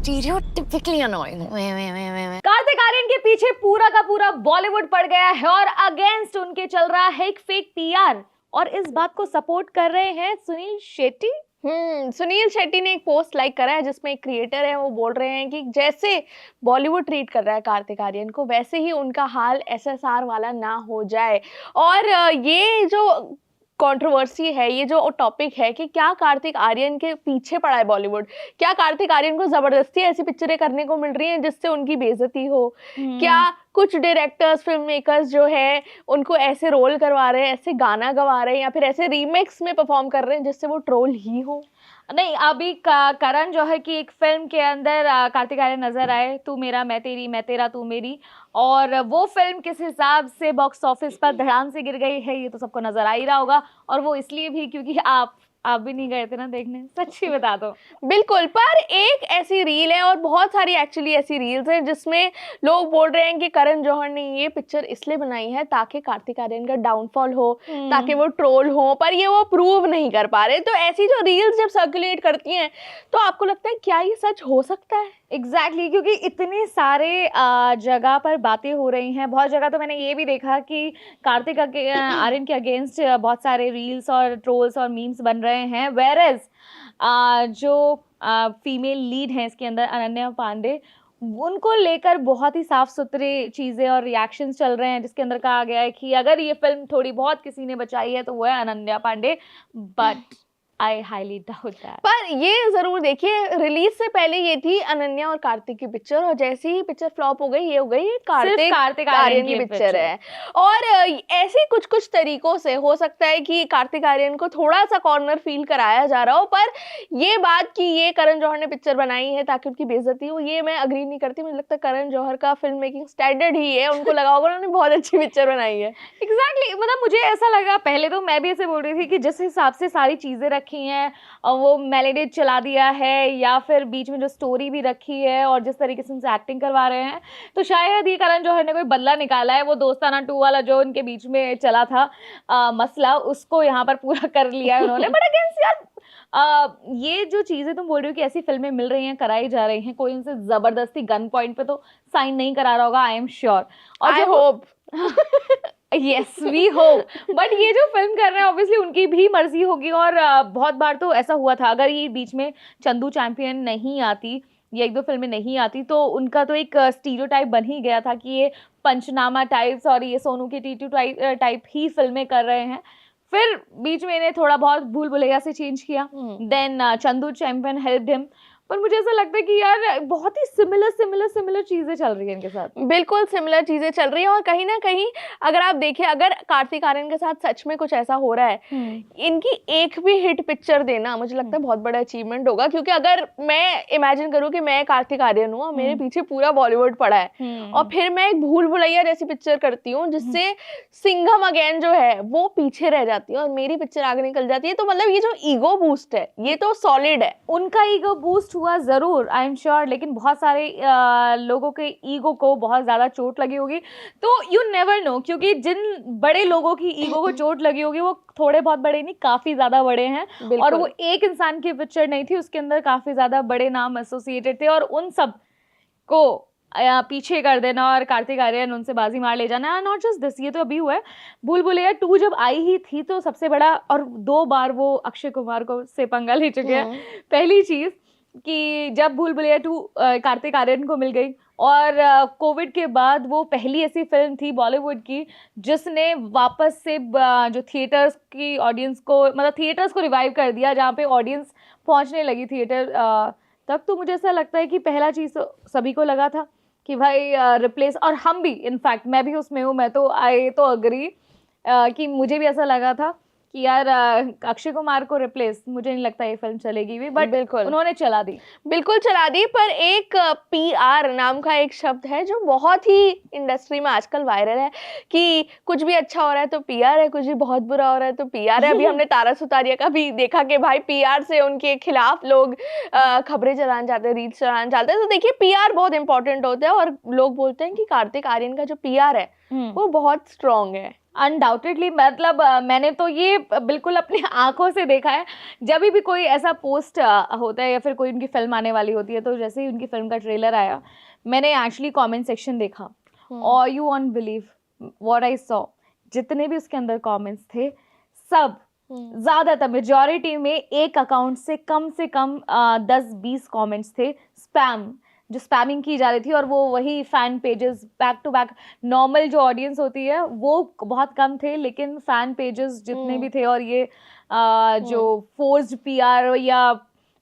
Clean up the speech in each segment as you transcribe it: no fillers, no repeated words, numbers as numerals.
stereotypically annoying. Kartik Aaryan के पीछे पूरा का पूरा बॉलीवुड पड़ गया है और अगेंस्ट उनके चल रहा है एक फेक पीआर, और इस बात को सपोर्ट कर रहे हैं सुनील शेट्टी। सुनील शेट्टी ने एक पोस्ट लाइक करा है जिसमें एक क्रिएटर है, वो बोल रहे हैं कि जैसे बॉलीवुड ट्रीट कर रहा है कार्तिक आर्यन को, वैसे ही उनका हाल एसएसआर वाला ना हो जाए। और ये जो कंट्रोवर्सी है, ये जो टॉपिक है कि क्या कार्तिक आर्यन के पीछे पड़ा है बॉलीवुड, क्या कार्तिक आर्यन को जबरदस्ती ऐसी पिक्चरें करने को मिल रही हैं जिससे उनकी बेइज्जती हो, क्या कुछ डायरेक्टर्स फिल्म मेकर्स जो है उनको ऐसे रोल करवा रहे हैं, ऐसे गाना गवा रहे हैं या फिर ऐसे रीमेक्स में परफॉर्म कर रहे हैं जिससे वो ट्रोल ही हो। नहीं, अभी करण जौहर की एक फिल्म के अंदर कार्तिक आर्यन नजर आए, तू मेरा मैं तेरी मैं तेरा तू मेरी, और वो फिल्म किस हिसाब से बॉक्स ऑफिस पर धड़ाम से गिर गई है ये तो सबको नजर आ ही रहा होगा। और वो इसलिए भी क्योंकि आप भी नहीं गए थे ना देखने, सच्ची बता दो। बिल्कुल, पर एक ऐसी रील है और बहुत सारी एक्चुअली ऐसी रील्स हैं जिसमें लोग बोल रहे हैं कि करण जौहर ने ये पिक्चर इसलिए बनाई है ताकि कार्तिक आर्यन का डाउनफॉल हो, ताकि वो ट्रोल हो, पर ये वो प्रूव नहीं कर पा रहे। तो ऐसी जो रील्स जब सर्कुलेट करती हैं तो आपको लगता है क्या ये सच हो सकता है? एग्जैक्टली, क्योंकि इतने सारे जगह पर बातें हो रही हैं। बहुत जगह तो मैंने ये भी देखा कि कार्तिक आर्यन के अगेंस्ट बहुत सारे रील्स और ट्रोल्स और मीम्स बन रहे हैं, वेयरएज जो फीमेल लीड हैं इसके अंदर अनन्या पांडे, उनको लेकर बहुत ही साफ सुथरे चीज़ें और रिएक्शंस चल रहे हैं, जिसके अंदर कहा गया है कि अगर ये फिल्म थोड़ी बहुत किसी ने बचाई है तो वो है Ananya Pandey, but I highly doubt that. पर ये जरूर देखिए, रिलीज से पहले ये थी अनन्या और कार्तिक की पिक्चर, और जैसे ही पिक्चर फ्लॉप हो गई ये हो गई कार्तिक आर्यन की पिक्चर है। और ऐसे कुछ कुछ तरीकों से हो सकता है कि कार्तिक आर्यन को थोड़ा सा कॉर्नर फील कराया जा रहा हो, पर ये बात कि ये करण जौहर ने पिक्चर बनाई है ताकि उनकी बेइज्जती हो, ये मैं अग्री नहीं करती। मुझे लगता है करण जौहर का फिल्म मेकिंग स्टैंडर्ड ही है, उनको लगा होगा उन्होंने बहुत अच्छी पिक्चर बनाई है। एग्जैक्टली, मतलब मुझे ऐसा लगा, पहले तो मैं भी ऐसे बोल रही थी कि जिस हिसाब से सारी चीज़ें रखी हैं और वो मेलेडी चला दिया है या फिर बीच में जो स्टोरी भी रखी है और जिस तरीके से उनसे एक्टिंग करवा रहे हैं, तो शायद ही करण जौहर ने कोई बदला निकाला है। वो दोस्ताना 2 वाला जो उनके बीच में चला था मसला, उसको यहाँ पर पूरा कर लिया है उन्होंने। बट अगेंस्ट यार ये जो चीज़ें तुम बोल रही हो कि ऐसी फिल्में मिल रही हैं, कराई जा रही हैं, कोई उनसे ज़बरदस्ती गन पॉइंट पे तो साइन नहीं करा रहा होगा, आई एम श्योर। और I hope yes we hope, but ये जो फिल्म कर रहे हैं ऑब्वियसली उनकी भी मर्जी होगी। और बहुत बार तो ऐसा हुआ था, अगर ये बीच में चंदू चैंपियन नहीं आती या 1-2 फिल्में नहीं आती तो उनका तो एक स्टीरियोटाइप बन ही गया था कि ये पंचनामा टाइप्स और ये सोनू की टीटू टाइप ही फिल्में कर रहे हैं। फिर बीच में इन्हें थोड़ा बहुत भूल भुलैया से चेंज किया, then Chandu champion helped him. पर मुझे ऐसा लगता है कि यार बहुत ही सिमिलर चीजें चल रही हैं इनके साथ। बिल्कुल सिमिलर चीजें चल रही हैं, और कहीं ना कहीं अगर आप देखें, अगर कार्तिक आर्यन के साथ सच में कुछ ऐसा हो रहा है, इनकी एक भी हिट पिक्चर देना मुझे लगता है बहुत बड़ा अचीवमेंट होगा। क्योंकि अगर मैं इमेजिन करूँ कि मैं कार्तिक आर्यन हूँ और मेरे पीछे पूरा बॉलीवुड पड़ा है और फिर मैं एक भूल भुलैया जैसी पिक्चर करती हूँ जिससे सिंघम अगेन जो है वो पीछे रह जाती है और मेरी पिक्चर आगे निकल जाती है, तो मतलब ये जो ईगो बूस्ट है ये तो सॉलिड है। उनका ईगो बूस्ट हुआ जरूर, आई एम श्योर, लेकिन बहुत सारे लोगों के ईगो को बहुत ज्यादा चोट लगी होगी। तो यू नेवर नो, क्योंकि जिन बड़े लोगों की ईगो को चोट लगी होगी वो थोड़े बहुत बड़े नहीं, काफी ज्यादा बड़े हैं। और वो एक इंसान की पिक्चर नहीं थी, उसके अंदर काफी ज्यादा बड़े नाम एसोसिएटेड थे, और उन सब को पीछे कर देना और कार्तिक आर्यन उनसे बाजी मार ले जाना। नॉट जस्ट दिस, ये तो अभी हुआ है, भूल भुलैया 2 जब आई ही थी तो सबसे बड़ा, और 2 बार वो अक्षय कुमार को से पंगा ले चुके हैं। पहली चीज कि जब भूल भुलैया 2 कार्तिक आर्यन को मिल गई, और कोविड के बाद वो पहली ऐसी फिल्म थी बॉलीवुड की जिसने वापस से जो थिएटर्स की ऑडियंस को, मतलब थिएटर्स को रिवाइव कर दिया, जहाँ पे ऑडियंस पहुँचने लगी थिएटर तक। तो मुझे ऐसा लगता है कि पहला चीज़ सभी को लगा था कि भाई रिप्लेस, और हम भी, इनफैक्ट मैं भी उसमें हूँ, मैं तो आई तो अग्री कि मुझे भी ऐसा लगा था कि यार अक्षय कुमार को रिप्लेस, मुझे नहीं लगता ये फिल्म चलेगी भी, बट बिल्कुल उन्होंने चला दी, बिल्कुल चला दी। पर एक पीआर नाम का एक शब्द है जो बहुत ही इंडस्ट्री में आजकल वायरल है कि कुछ भी अच्छा हो रहा है तो पीआर है, कुछ भी बहुत बुरा हो रहा है तो पीआर है। अभी हमने तारा सुतारिया का भी देखा कि भाई पीआर से उनके खिलाफ लोग खबरें चलाने जाते हैं, रील्स चलाने जाते हैं। तो देखिए पीआर बहुत इंपॉर्टेंट होता है, और लोग बोलते हैं कि कार्तिक आर्यन का जो पीआर है वो बहुत स्ट्रॉन्ग है। अनडाउटेडली, मतलब मैंने तो ये बिल्कुल अपनी आंखों से देखा है। जब भी कोई ऐसा पोस्ट होता है या फिर कोई उनकी फिल्म आने वाली होती है, तो जैसे ही उनकी फिल्म का ट्रेलर आया, मैंने एक्चुअली कमेंट सेक्शन देखा और you won't believe what I saw. जितने भी उसके अंदर कमेंट्स थे, सब ज्यादातर मेजॉरिटी में एक अकाउंट से कम 10-20 कमेंट्स थे स्पैम, जो स्पैमिंग की जा रही थी, और वो वही fan pages back to back. Normal जो ऑडियंस होती है वो बहुत कम थे, लेकिन फैन पेजेस जितने भी थे, और ये जो फोर्स्ड पीआर या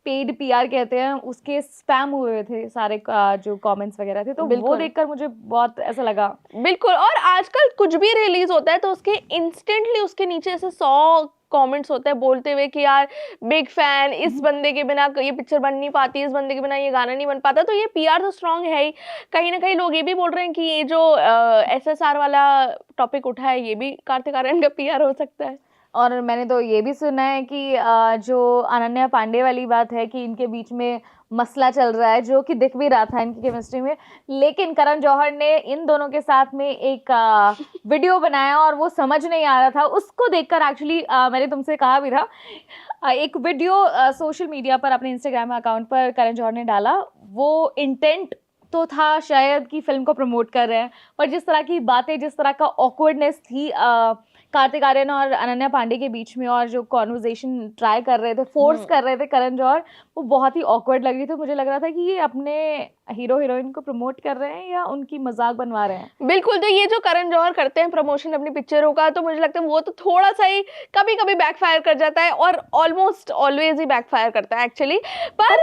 पेड पीआर कहते हैं, उसके स्पैम हुए थे सारे जो कमेंट्स वगैरह थे। तो वो देखकर मुझे बहुत ऐसा लगा। बिल्कुल, और आजकल कुछ भी रिलीज होता है तो उसके इंस्टेंटली उसके नीचे ऐसे 100 कमेंट्स होते हैं बोलते हुए कि यार बिग फैन, इस बंदे के बिना ये पिक्चर बन नहीं पाती, इस बंदे के बिना ये गाना नहीं बन पाता। तो ये पीआर तो स्ट्रांग है ही। कहीं ना कहीं लोग ये भी बोल रहे हैं कि ये जो एसएसआर वाला टॉपिक उठा है, ये भी कार्तिक आर्यन का पीआर हो सकता है। और मैंने तो ये भी सुना है कि जो अनन्या पांडे वाली बात है कि इनके बीच में मसला चल रहा है, जो कि दिख भी रहा था इनकी केमिस्ट्री में, लेकिन करण जौहर ने इन दोनों के साथ में एक वीडियो बनाया और वो समझ नहीं आ रहा था। उसको देखकर एक्चुअली मैंने तुमसे कहा भी था, एक वीडियो सोशल मीडिया पर अपने इंस्टाग्राम अकाउंट पर करण जौहर ने डाला। वो इंटेंट तो था शायद कि फिल्म को प्रमोट कर रहे हैं, पर जिस तरह की बातें, जिस तरह का ऑकवर्डनेस थी कार्तिक आर्यन और अनन्या पांडे के बीच में, और जो कॉन्वर्जेशन ट्राई कर रहे थे, फोर्स कर रहे थे करण जौहर, वो बहुत ही ऑकवर्ड लग रही थी। मुझे लग रहा था कि ये अपने हीरो हीरोइन को प्रमोट कर रहे हैं या उनकी मजाक बनवा रहे हैं। बिल्कुल, तो ये जो करण जौहर करते हैं प्रमोशन अपनी पिक्चरों का, तो मुझे लगता है वो तो थोड़ा सा ही कभी कभी बैकफायर कर जाता है, और ऑलमोस्ट ऑलवेज ही बैकफायर करता है एक्चुअली। पर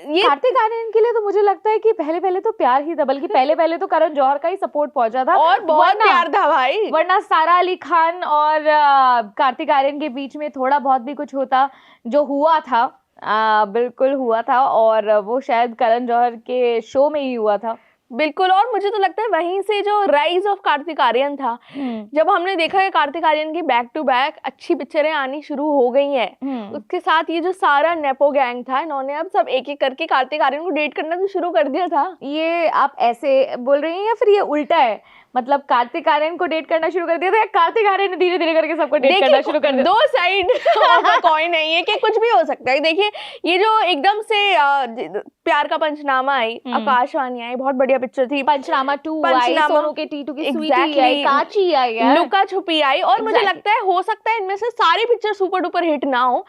ये कार्तिक आर्यन के लिए तो मुझे लगता है कि पहले तो प्यार ही था, बल्कि पहले तो करण जौहर का ही सपोर्ट पहुंचा था, और बहुत प्यार था भाई। वरना सारा अली खान और कार्तिक आर्यन के बीच में थोड़ा बहुत भी कुछ होता, जो हुआ था बिल्कुल हुआ था, और वो शायद करण जौहर के शो में ही हुआ था। बिल्कुल, और मुझे तो लगता है वहीं से जो राइज ऑफ कार्तिक आर्यन था, जब हमने देखा है कार्तिक आर्यन की बैक टू बैक अच्छी पिक्चरें आनी शुरू हो गई हैं, उसके साथ ये जो सारा नेपो गैंग था, इन्होंने अब सब एक एक करके कार्तिक आर्यन को डेट करना तो शुरू कर दिया था। ये आप ऐसे बोल रही हैं या फिर ये उल्टा है? मतलब कार्तिक आर्यन को डेट करना शुरू कर दिया था, या कार्तिक आर्यन ने धीरे धीरे करके सबको डेट करना शुरू कर दिया? दो साइड कॉइन है ये, कि कुछ भी हो सकता है। देखिए, ये जो एकदम से प्यार का पंचनामा आई, आकाशवाणी आई, बहुत बढ़िया पिक्चर थी। पंचनामा 2 आई, सोनू के टीटू की स्वीटी आई, काची आई, लुका छुपी आई, और मुझे लगता है हो सकता है इनमें से सारी पिक्चर सुपर डुपर हिट ना हो,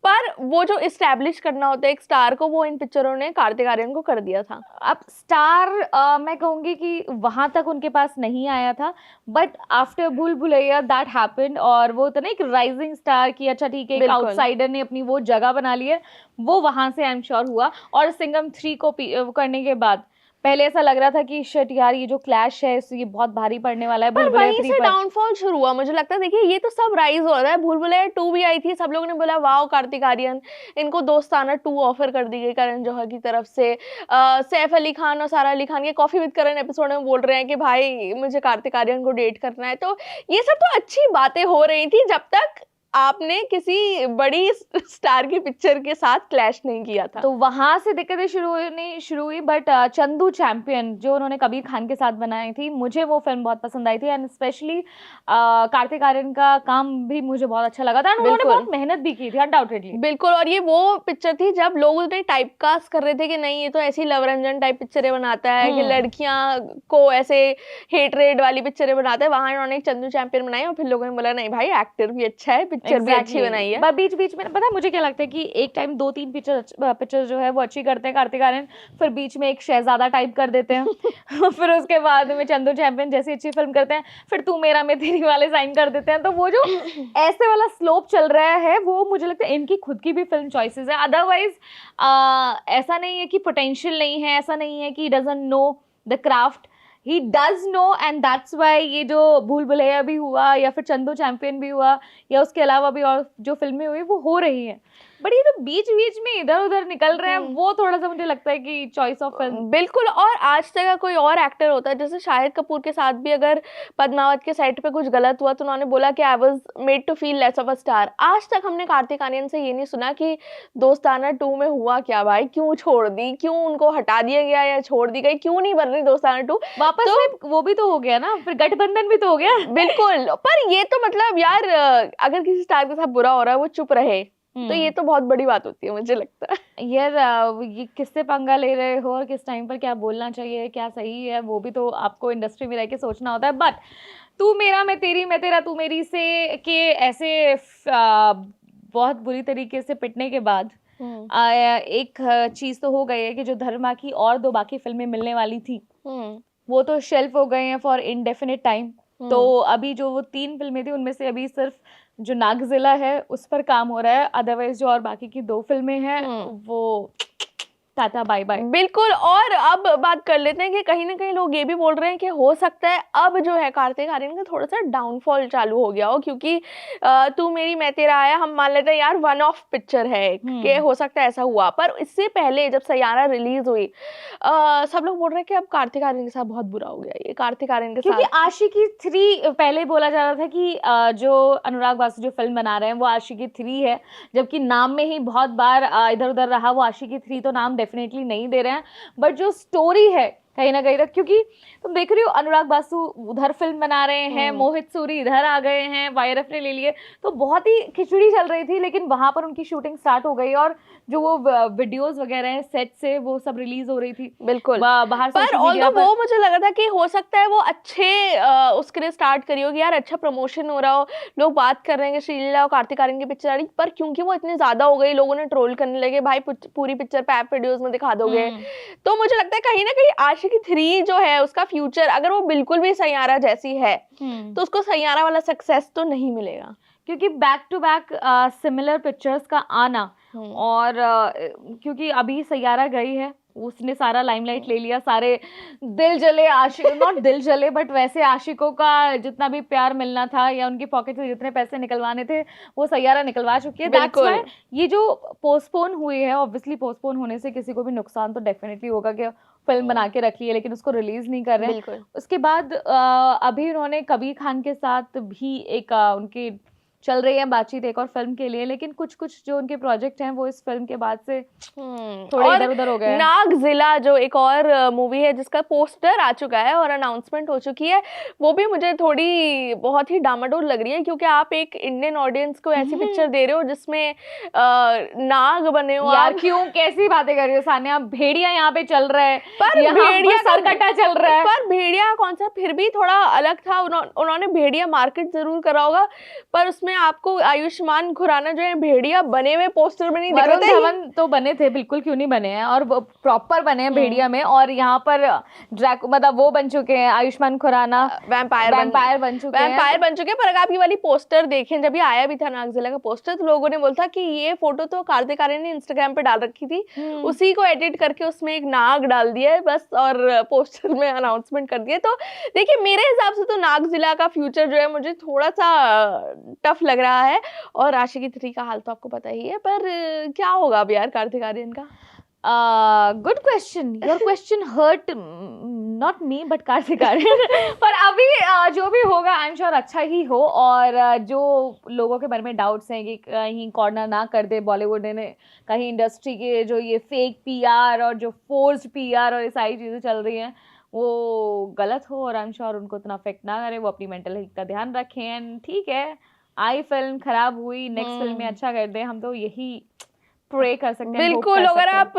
पर वो जो इस्टेब्लिश करना होता है एक स्टार को, वो इन पिक्चरों ने कार्तिक आर्यन को कर दिया था। अब स्टार मैं कहूंगी कि वहां तक उनके पास नहीं आया था, बट आफ्टर भूल भुलैया दैट हैपेंड, और वो तो ना एक राइजिंग स्टार की, अच्छा ठीक है, एक आउटसाइडर ने अपनी वो जगह बना ली है, वो वहां से आई एम श्योर हुआ। और सिंघम 3 को करने के बाद पहले ऐसा लग रहा था कि शिट यार, ये जो क्लैश है ये बहुत भारी पड़ने वाला है भूल भुलैया 3 पर। डाउनफॉल शुरू हुआ मुझे लगता है। देखिए, ये तो सब राइज हो रहा है। भूल भुलैया 2 भी आई थी, सब लोगों ने बोला वाओ कार्तिक आर्यन, इनको दोस्ताना 2 ऑफर कर दी गई करण जौहर की तरफ से। सैफ अली खान और सारा अली खान के कॉफी विद करण एपिसोड में बोल रहे हैं कि भाई मुझे कार्तिक आर्यन को डेट करना है। तो ये सब तो अच्छी बातें हो रही थी जब तक आपने किसी बड़ी स्टार की पिक्चर के साथ क्लैश नहीं किया था। तो वहां से दिक्कतें शुरू हुई। बट चंदू चैंपियन जो उन्होंने कबीर खान के साथ बनाई थी, मुझे वो फिल्म बहुत पसंद आई थी, एंड स्पेशली कार्तिक आर्यन का काम भी मुझे बहुत अच्छा लगा था। उन्होंने बहुत मेहनत भी की थी अनडाउटेडली। बिल्कुल, और ये वो पिक्चर थी जब लोग उन्हें टाइपकास्ट कर रहे थे कि नहीं ये तो ऐसी लवरंजन टाइप पिक्चरें बनाता है, कि लड़कियां को ऐसे हेटरेड वाली पिक्चरें बनाता है। वहां इन्होंने एक चंदू चैंपियन बनाई, और फिर लोगों ने बोला नहीं भाई एक्टर भी अच्छा है, पिक्चर भी अच्छी बनाई है। बीच बीच में पता है मुझे क्या लगता है कि एक टाइम 2-3 पिक्चर जो है वो अच्छी करते हैं कार्तिक आर्यन, फिर बीच में एक शहजादा टाइप कर देते हैं फिर उसके बाद में चंदू चैंपियन जैसी अच्छी फिल्म करते हैं, फिर तू मेरा मैं तेरी वाले साइन कर देते हैं। तो वो जो ऐसे वाला स्लोप चल रहा है, वो मुझे लगता है इनकी खुद की भी फिल्म चॉइसेस है। अदरवाइज ऐसा नहीं है कि पोटेंशियल नहीं है, ऐसा नहीं है कि doesn't know the craft, he does know, and that's why ये जो भूल भुलैया भी हुआ, या फिर चंदू चैंपियन भी हुआ, या उसके अलावा भी और जो फिल्में हुई वो हो रही हैं। बट ये तो बीच बीच में इधर उधर निकल रहे हैं, वो थोड़ा सा मुझे लगता है कि चॉइस ऑफ फिल्म। बिल्कुल। और आज तक का कोई और एक्टर होता है, जैसे शाहिद कपूर के साथ भी अगर पद्मावत के सेट पे कुछ गलत हुआ तो उन्होंने बोला कि I was made to feel less of a star. आज तक हमने कार्तिक आर्यन से ये नहीं सुना कि दोस्ताना 2 में हुआ क्या भाई, क्यों छोड़ दी, क्यों उनको हटा दिया गया या छोड़ दी गई, क्यों नहीं बन रही दोस्ताना 2 वापस में वो भी तो हो गया ना, फिर गठबंधन भी तो हो गया। बिल्कुल। पर ये तो मतलब यार अगर किसी स्टार के साथ बुरा हो रहा है वो चुप रहे तो ये तो बहुत बड़ी बात होती है, मुझे लगता है। यार ये किससे पंगा ले रहे हो और किस टाइम पर क्या बोलना चाहिए, क्या सही है, वो भी तो आपको इंडस्ट्री में रह के सोचना होता है। बट तू मेरा मैं तेरी, मैं तेरा तू मेरी से के ऐसे बहुत बुरी तरीके से पिटने के बाद एक चीज तो हो गई है कि जो धर्मा की और 2 बाकी फिल्में मिलने वाली थी वो तो शेल्फ हो गए हैं फॉर इनडेफिनिट टाइम। तो अभी जो वो 3 फिल्में थी उनमें से अभी सिर्फ जो नागजिला है उस पर काम हो रहा है, अदरवाइज जो और बाकी की 2 फिल्में हैं वो टाटा बाय बाय। बिल्कुल। और अब बात कर लेते हैं कि कहीं ना कहीं लोग ये भी बोल रहे हैं कि हो सकता है अब जो है कार्तिक आर्यन का थोड़ा सा डाउनफॉल चालू हो गया हो, क्योंकि तू मेरी मैं तेरा आया हम मान लेते हैं यार वन ऑफ पिक्चर है कि हो सकता है ऐसा हुआ। पर इससे पहले जब सैयारा रिलीज हुई सब लोग बोल रहे हैं कि अब कार्तिक आर्यन के साथ बहुत बुरा हो गया ये कार्तिक आर्यन के साथ, क्योंकि आशिकी 3 पहले बोला जा रहा था कि जो अनुराग बासु जो फिल्म बना रहे हैं वो आशिकी 3 है, जबकि नाम में ही बहुत बार इधर उधर रहा, वो आशिकी 3 तो नाम डेफिनेटली नहीं दे रहे हैं। बट जो स्टोरी है कहीं ना कहीं तक, क्योंकि तुम देख रही हो अनुराग बासु उधर फिल्म बना रहे हैं, मोहित सूरी इधर आ गए हैं, वायरफ ने ले लिए, तो बहुत ही खिचड़ी चल रही थी। लेकिन वहां पर उनकी शूटिंग स्टार्ट हो गई और जो वो वीडियोस वगैरह हैं सेट से वो सब रिलीज हो रही थी बिल्कुल बाहर पर ऑल्दो वो मुझे लगा था कि हो सकता है वो अच्छे उसके लिए स्टार्ट करी होगी यार, अच्छा प्रमोशन हो रहा हो, लोग बात कर रहे हैं कि श्रीलीला और कार्तिक आर्यन की पिक्चर आ रही, पर क्योंकि वो इतनी ज्यादा हो गई लोगों ने ट्रोल करने लगे भाई पूरी पिक्चर पे ऐप वीडियोस में दिखा दोगे। तो मुझे लगता है कहीं ना कहीं आशिकी 3 जो है उसका फ्यूचर अगर वो बिल्कुल भी सैयारा जैसी है तो उसको सैयारा वाला सक्सेस तो नहीं मिलेगा, क्योंकि back to back similar pictures का आना और क्योंकि अभी सैयारा गई है उसने सारा लाइमलाइट ले लिया, सारे दिल जले आशिक, नॉट दिल जले बट वैसे आशिकों का जितना भी प्यार मिलना था या उनकी पॉकेट से जितने पैसे निकलवाने थे वो सैयारा निकलवा चुकी है। दैट्स व्हाई ये जो पोस्टपोन हुई है, ऑब्वियसली पोस्टपोन होने से किसी को भी नुकसान तो डेफिनेटली होगा कि फिल्म बना के रखी है लेकिन उसको रिलीज नहीं कर रहे हैं। उसके बाद अभी उन्होंने कबीर खान के साथ भी एक उनकी चल रही है बातचीत एक और फिल्म के लिए, लेकिन कुछ कुछ जो उनके प्रोजेक्ट हैं वो इस फिल्म के बाद से थोड़े इधर उधर हो गए। नागजिला जो एक और मूवी है जिसका पोस्टर आ चुका है और अनाउंसमेंट हो चुकी है, वो भी मुझे थोड़ी बहुत ही डामाडोल लग रही है, क्योंकि आप एक इंडियन ऑडियंस को ऐसी पिक्चर दे रहे हो जिसमें नाग बने हो। यार क्यों कैसी बातें कर रही हो सानिया, भेड़िया यहाँ पे चल रहा है, पर भेड़िया सरकटा चल रहा है, पर भेड़िया का कॉन्सेप्ट फिर भी थोड़ा अलग था। उन्होंने भेड़िया मार्केट जरूर करा होगा पर उसमें आपको आयुष्मान खुराना जो है भेड़िया बने हुए पोस्टर में नहीं दिख रहे थे। धवन तो बने थे, बिल्कुल क्यों नहीं बने हैं, और प्रॉपर बने हैं भेड़िया में, और यहाँ पर मतलब वो बन चुके हैं आयुष्मान खुराना वैम्पायर बन चुके हैं। पर अगर आप ये वाली पोस्टर देखें, जब ये आया भी था नागजिला का पोस्टर तो लोगों ने बोला था कि ये फोटो तो कार्तिक आर्यन ने इंस्टाग्राम पे डाल रखी थी, उसी को एडिट करके उसमें एक नाग डाल दिया है बस और पोस्टर में अनाउंसमेंट कर दिया। तो देखिए मेरे हिसाब से तो नागजिला का फ्यूचर जो है मुझे थोड़ा सा टफ लग रहा है, और आशिकी 3 का हाल तो आपको पता ही है। पर क्या होगा अब यार कार्तिक आर्यन का? Good question, your question hurt not me but Kartik Aaryan पर अभी जो भी होगा आई एम श्योर अच्छा ही हो, और जो लोगों के मन में डाउट्स हैं कि कहीं कॉर्नर ना कर दे बॉलीवुड ने, कहीं इंडस्ट्री के जो ये फेक पीआर और जो फोर्स्ड पीआर और ये सारी चीज़ें चल रही हैं वो गलत हो, और आई एम श्योर उनको इतना अफेक्ट ना करे, वो अपनी मेंटल हेल्थ का ध्यान रखें। एंड ठीक है, आई फिल्म खराब हुई, नेक्स्ट फिल्म में अच्छा कर दे, हम तो यही प्रे कर सकते हैं। बिल्कुल, अगर आप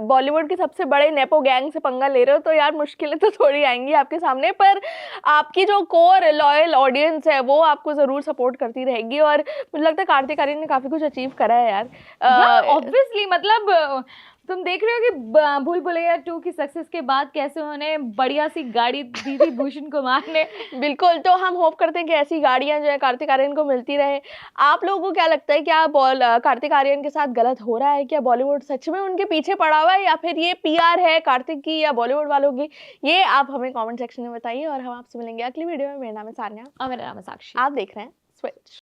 बॉलीवुड के सबसे बड़े नेपो गैंग से पंगा ले रहे हो तो यार मुश्किलें तो थोड़ी आएंगी आपके सामने, पर आपकी जो कोर लॉयल ऑडियंस है वो आपको जरूर सपोर्ट करती रहेगी, और मुझे लगता है कार्तिक आर्यन ने काफी कुछ अचीव करा है यार। ऑब्वियसली मतलब तुम देख रहे हो कि भूल भुलैया 2 की सक्सेस के बाद कैसे उन्होंने बढ़िया सी गाड़ी दी थी भूषण कुमार ने। बिल्कुल, तो हम होप करते हैं कि ऐसी गाड़ियां जो है कार्तिक आर्यन को मिलती रहे। आप लोगों को क्या लगता है, क्या कार्तिक आर्यन के साथ गलत हो रहा है? क्या बॉलीवुड सच में उनके पीछे पड़ा हुआ है, या फिर ये पीआर है कार्तिक की या बॉलीवुड वालों की? ये आप हमें कॉमेंट सेक्शन में बताइए, और हम आपसे मिलेंगे अगली वीडियो में। मेरा नाम है सान्या और मेरा नाम है साक्षी, आप देख रहे हैं स्विच।